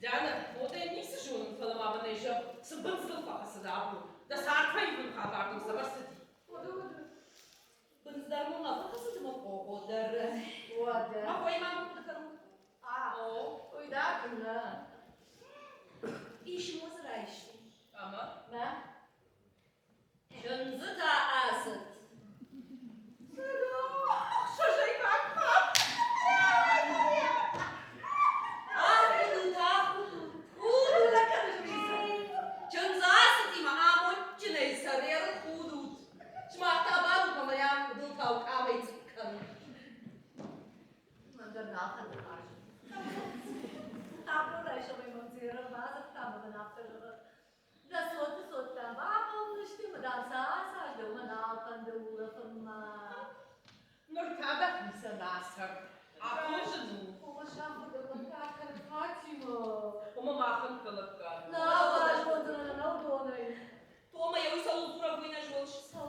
Canım, o da neyse şunun falan ama ne şu sıbınsıl fakası da bu. Da sarkayı bunu kadardım sabırsız. Odu. Bınızlar mı lafı kısıdı mı o der. Odu. Ma koymam bunu bakalım. O. Uyda kına. İşimiz işte. Ama. Ne? Şunzu da asıt. Şaşayı bakma. Uma machen kalıplar. Ne var odana, ne odana? Toma eu să uzură pâinea și și să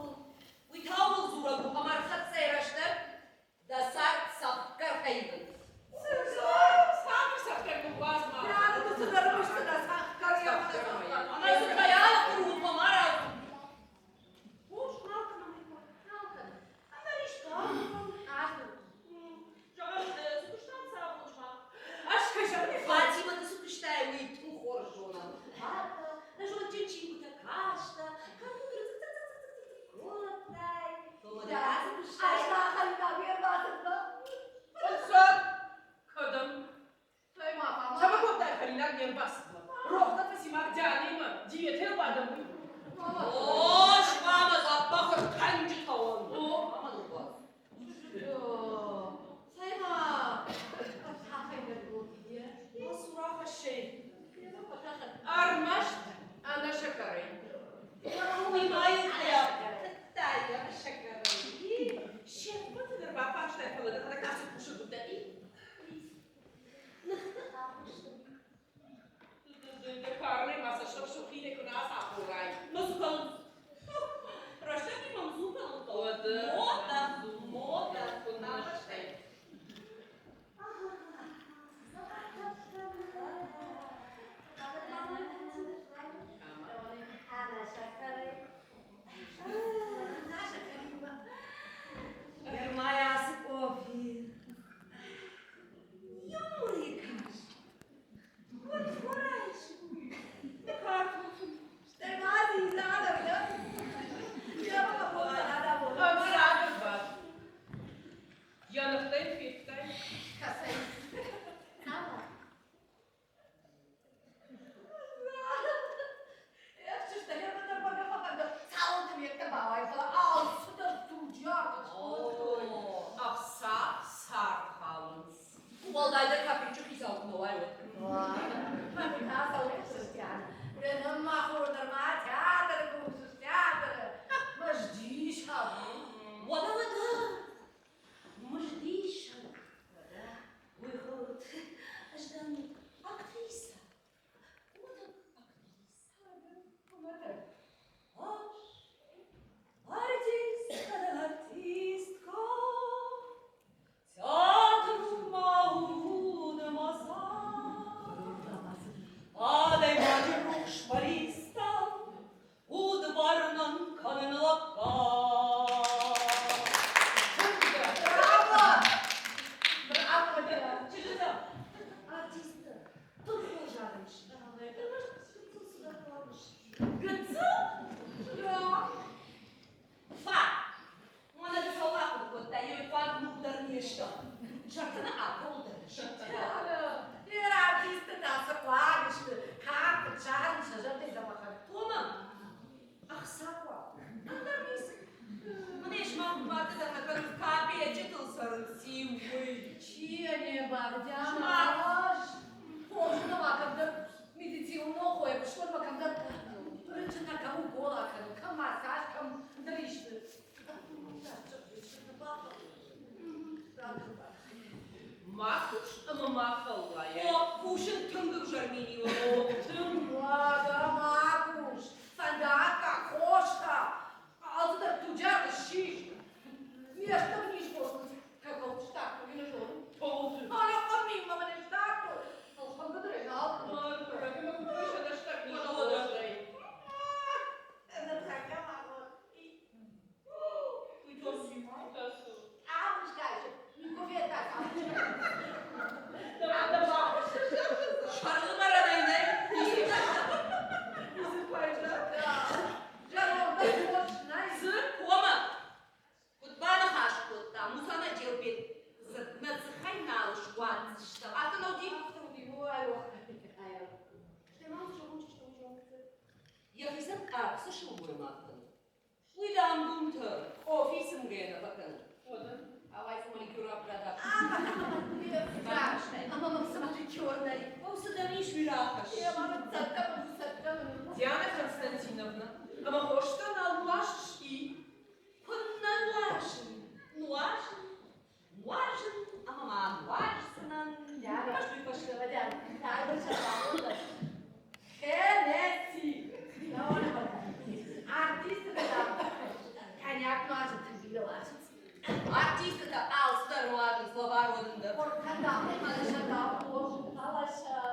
uitau uzură cu amar să țerește, dar să cărcăivă. Să cărcă cu asma. Ya da tu da rămâși da sa care Ana să caia cu pomara. Uș, nalcă nu mai pot. Nalcă. Am verișcă. Asta. Joga de substanța bușma. Aș că și am Fați-mă de substanța, uit un hor jona. Mata, na jogo de cinco da casta, Asta halina bir batında. Sen kadın. Söyle mama. Çabuk ol da kalina bir basma. Rohta fesimak canı mı? Ciyete vardım. Oş mama zabbakır kancı tavan. O ama da var. Sayma. Takayım bu diye. Nasıl raha şey? Armaş ana şakarı. Uymayı ya. Taya şakarı. Şef batıdır bak başta yapalım. Hadi kasıp kuşu bu da iyi. Karne masa şu fine kuna sapuray. Nasıl kalın? Raşta ki mamzu kalın tavadı. Moda kuna şey. Yanıktayım, fiyetteyim. Aksa sarkalınız. Bu baldayda kapıcı kız altında var ya. Vada vada. Măjdișă. Выход. Ждем актриса. Вот актриса. Артистка да артистка. Театру мауда маса. Адай мадиру шпариста. Удварнан канынлакка. Makuş ama mahvalla ya. O kuşun tıngır jarmini o tım. Ладно, Макуш, Сандата, Кошка, altında tüccar şiş. Mieszka w Niżku, kakao sztaku, nie żon. Oldu. Ale pomimo, ale sztaku. No, skąd to drejna? Yakışsam arkası şılgırmaktın. Uydandım tör, ofisim gene bakın. Авай маникюр обрадав. Страшно. А мама смотри, черная. Повсюдаміш вірахаш. Я мама цаткала, цаткала. Диана Константиновна, ama hoştan almış ki. Панналашин. Нуашин. Нуашин. Ama нуашинан. Ya, Пошли, пошли. Hadi, hadi çabuk. Хенеси. Ya ona bak. Artist adam. Konyak lazım, tabii lazım. Артисты-то Алстер ладно, слова родында. Ortadan, malaşa da, alaşa.